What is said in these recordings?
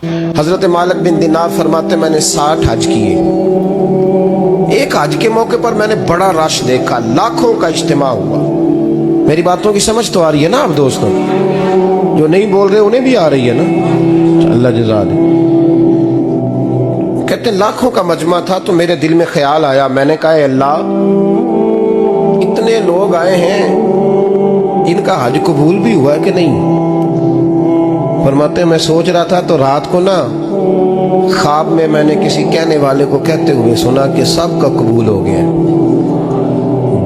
हजरत मालिक बिन दिनार फरमाते मैंने 60 हज किए। एक हज के मौके पर मैंने बड़ा रश देखा, लाखों का इज्तिमा हुआ। मेरी बातों की समझ तो आ रही है ना आप दोस्तों? जो नहीं बोल रहे उन्हें भी आ रही है ना? अल्लाह जज़ा दे। कहते लाखों का मजमा था तो मेरे दिल में ख्याल आया, मैंने कहा अल्लाह इतने लोग आए हैं, इनका हज कबूल भी हुआ है कि नहीं? फरमाते मैं सोच रहा था तो रात को ना ख्वाब में मैंने किसी कहने वाले को कहते हुए सुना कि सब का कबूल हो गया।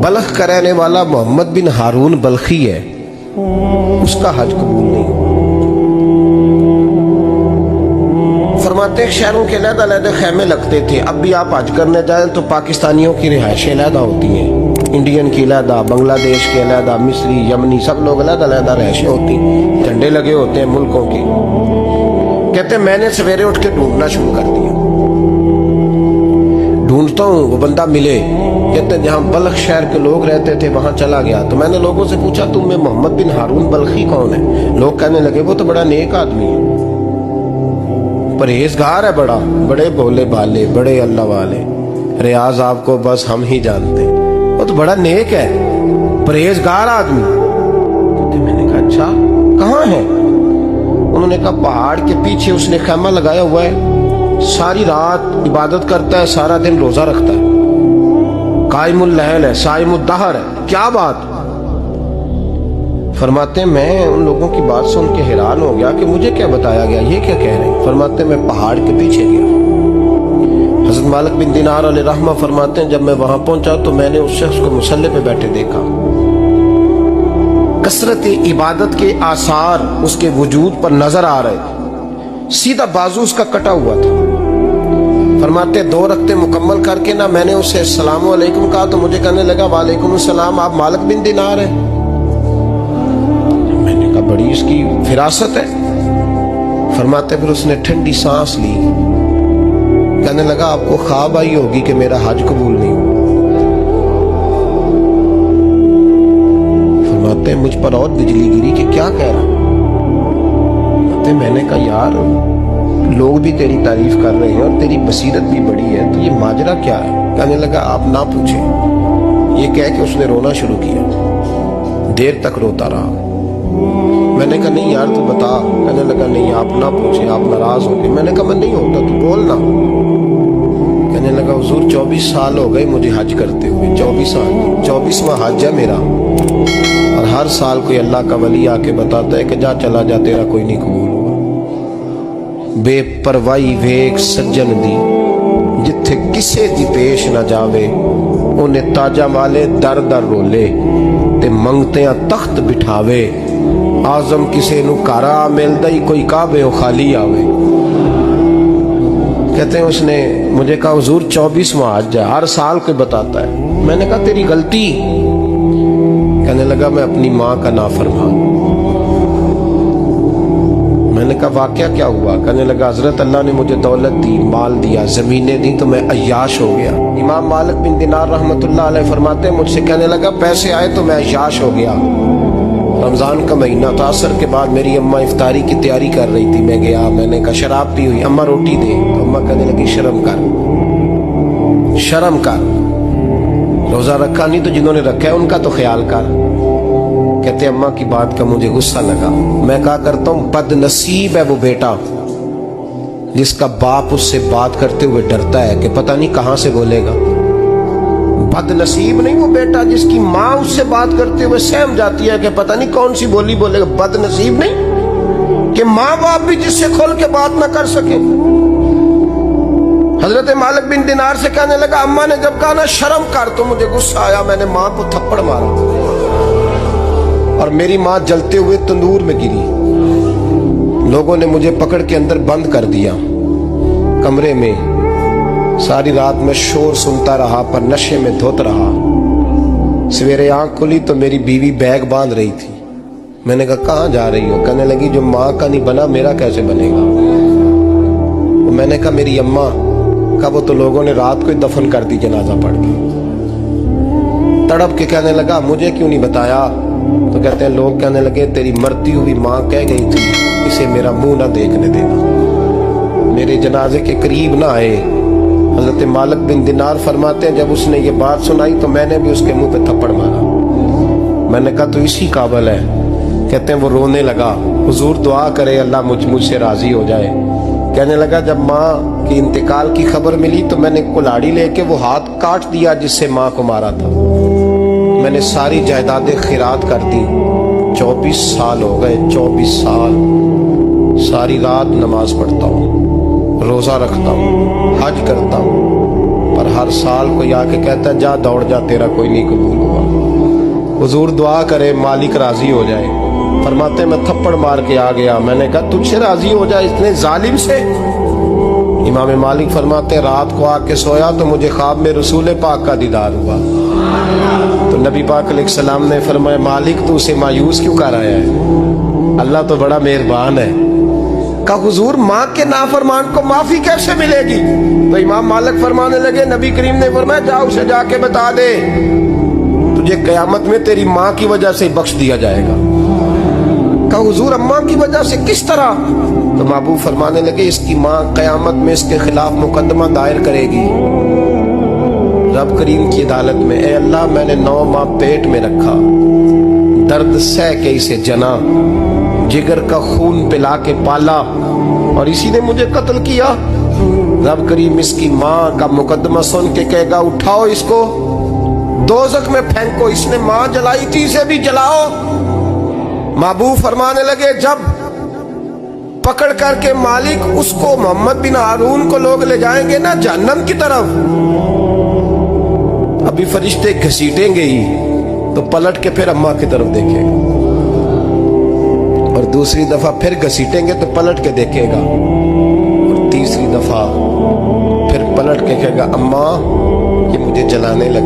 बल्ख का रहने वाला मोहम्मद बिन हारून बल्खी है, उसका हज कबूल नहीं। फरमाते शहरों के अलग-अलग खैमे लगते थे। अब भी आप हज करने जाएं तो पाकिस्तानियों की रिहाइशें अलग होती हैं, इंडियन की अलग, बांग्लादेश के अलग, मिस्री, यमनी, सब लोग अलग-अलग रिहाइशें होती हैं, झंडे लगे होते हैं मुल्कों के। कहते मैंने सवेरे उठ के ढूंढना शुरू कर दिया, ढूंढता हूँ वो बंदा मिले। कहते जहाँ बल्ख शहर के लोग रहते थे वहां चला गया तो मैंने लोगों से पूछा तुम में मोहम्मद बिन हारून बल्खी कौन है? लोग कहने लगे वो तो बड़ा नेक आदमी है, परहेजगार है, बड़े भोले भाले, बड़े अल्लाह वाले, रियाज आपको बस हम ही जानते हैं, वो तो बड़ा नेक है, परहेजगार आदमी। मैंने कहा अच्छा कहाँ है? उन्होंने कहा पहाड़ के पीछे उसने खैमा लगाया हुआ है, सारी रात इबादत करता है, सारा दिन रोजा रखता है, कायमुल लैल है, साइमुद दहर है। क्या बात? फरमाते मैं उन लोगों की बात सुन के हैरान हो गया कि मुझे क्या बताया गया, ये क्या कह रहे हैं? फरमाते मैं पहाड़ के पीछे गया। हज़रत मालिक बिन दिनार अलैहि रहमा फरमाते हैं जब मैं वहां पहुंचा तो मैंने उस शख्स को मुसल्ले पे बैठे देखा। कसरत इबादत के आसार उसके वजूद पर नजर आ रहे, सीधा बाजू उसका कटा हुआ था। फरमाते 2 रकते मुकम्मल करके ना मैंने उसे अस्सलामु अलैकुम कहा तो मुझे कहने लगा वालेकुम अस्सलाम, आप मालिक बिन दिनार हैं? मैंने कहा बड़ी इसकी फिरासत है। फरमाते फिर उसने ठंडी सांस ली, कहने लगा आपको ख्वाब आई होगी कि मेरा हज कबूल नहीं हुआ। फरमाते मुझ पर और बिजली गिरी कि क्या कह रहा? मैंने कहा यार लोग भी तेरी तारीफ कर रहे हैं और तेरी बसीरत भी बड़ी है, तो ये माजरा क्या है? कहने लगा आप ना पूछें। ये कह के उसने रोना शुरू किया, देर तक रोता रहा। मैंने कहा नहीं यार तू बता। कहने लगा नहीं आप ना पूछें, आप नाराज हो गए। मैंने कहा मैं नहीं होता, तू बोलना। कहने लगा हुजूर 24 साल हो गए मुझे हज करते हुए, 24 साल, 24वां हज है मेरा, और हर साल कोई अल्लाह का वली आके बताता है कि जा चला जा तेरा कोई नहीं कबूल हुआ। बेपरवाही वेख सज्जन दी जिथे किसे दी पेश ना जावे, उन्हें ताजा वाले दर दर रोले ते मंगते तख्त बिठावे, आजम किसे नु कारा मिलदा ही कोई काबे ओ खाली आवे। कहते हैं उसने मुझे कहा हुजूर 24वां हज है, हर साल कोई बताता है। मैंने कहा तेरी गलती। कहने लगा मैं अपनी माँ का नाफरमान। मैंने कहा वाकया क्या हुआ? कहने लगा हजरत अल्लाह ने मुझे दौलत दी, माल दिया, जमीनें दी तो मैं अय्याश हो गया। इमाम मालिक बिन दिनार रहमतुल्लाह अलैह फरमाते हैं मुझसे कहने लगा पैसे आए तो मैं अय्याश हो गया। रमजान का महीना था, असर के बाद मेरी अम्मा इफ्तारी की तैयारी कर रही थी, मैं गया, मैंने कहा शराब पी हुई, अम्मा रोटी दे, तो अम्मा कहने लगी शर्म कर, शर्म कर, रोजा रखा नहीं तो जिन्होंने रखा है उनका तो ख्याल कर। कहते अम्मा की बात का मुझे गुस्सा लगा। मैं कहा करता हूँ बदनसीब है वो बेटा जिसका बाप उससे बात करते हुए डरता है कि पता नहीं कहां से बोलेगा। बदनसीब नहीं वो बेटा जिसकी माँ उससे बात करते हुए सहम जाती है कि पता नहीं कौन सी बोली बोलेगा। बदनसीब नहीं कि माँ बाप भी जिससे खोल के बात ना कर सके। हजरत मालिक बिन दिनार से कहने लगा अम्मा ने जब कहा ना शर्म कर तो मुझे गुस्सा आया, मैंने माँ को थप्पड़ मारा और मेरी माँ जलते हुए तंदूर में गिरी। लोगों ने मुझे पकड़ के अंदर बंद कर दिया कमरे में। सारी रात में शोर सुनता रहा पर नशे में धोत रहा। सवेरे आंख खुली तो मेरी बीवी बैग बांध रही थी। मैंने कहा कहाँ जा रही हो? कहने लगी जो माँ का नहीं बना मेरा कैसे बनेगा? तो मैंने कहा मेरी अम्मा का वो तो लोगों ने रात को ही दफन कर दी जनाजा पढ़ के। तड़प के कहने लगा मुझे क्यों नहीं बताया? तो कहते हैं लोग कहने लगे तेरी मरती हुई माँ कह गई थी इसे मेरा मुंह ना देखने देना। जनाजे के करीब ना आए। हजरत मालिक बिन दिनार फरमाते हैं, जब उसने ये बात सुनाई तो मैंने भी उसके मुंह पे थप्पड़ मारा। मैंने कहा तो इसी काबिल है। कहते हैं वो रोने लगा, हुजूर दुआ करे अल्लाह मुझसे राजी हो जाए। कहने लगा जब माँ की इंतकाल की खबर मिली तो मैंने कुल्हाड़ी लेके वो हाथ काट दिया जिससे माँ को मारा था। मैंने सारी जायदादें खिरात कर दी। 24 साल हो गए, 24 साल सारी रात नमाज पढ़ता हूँ, रोजा रखता हूँ, हज करता हूँ, पर हर साल कोई आके कहता है जा दौड़ जा, तेरा कोई नहीं कबूल हुआ। हुजूर दुआ करे मालिक राजी हो जाए। फरमाते मैं थप्पड़ मार के आ गया। मैंने कहा तुझसे राजी हो जाए इतने जालिम से? इमाम मालिक फरमाते रात को आके सोया तो मुझे ख्वाब में रसूल पाक का दीदार हुआ। तो नबी पाक अलैहिस्सलाम ने फरमाया मालिक तू उसे मायूस क्यों कर आया है, अल्लाह तो बड़ा मेहरबान है। कहा हुजूर माँ के नाफरमान को माफी कैसे मिलेगी? तो इमाम मालिक फरमाने लगे नबी करीम ने फरमाया जा उसे जाके बता दे तुझे कयामत में तेरी माँ की वजह से बख्श दिया जाएगा। कहा हुजूर अम्मा की वजह से किस तरह? तो महबूब फरमाने लगे इसकी माँ कयामत में इसके खिलाफ मुकदमा दायर करेगी रब करीम की अदालत में, ए अल्लाह मैंने 9 माह पेट में रखा, दर्द सह के इसे जना, जिगर का खून पिला के पाला और इसी ने मुझे कत्ल किया। रब करीम इसकी माँ का मुकदमा सुन के कहेगा उठाओ इसको दोज़ख में फेंको, इसने माँ जलाई थी इसे भी जलाओ। महबूब फरमाने लगे जब पकड़ करके मालिक उसको मोहम्मद बिन हारून को लोग ले जाएंगे ना जहन्नम की तरफ, अभी फरिश्ते घसीटेंगे ही तो पलट के फिर अम्मा की तरफ देखेगा और दूसरी दफा फिर घसीटेंगे तो पलट के देखेगा और तीसरी दफा फिर पलट के कहेगा अम्मा ये मुझे जलाने लगे।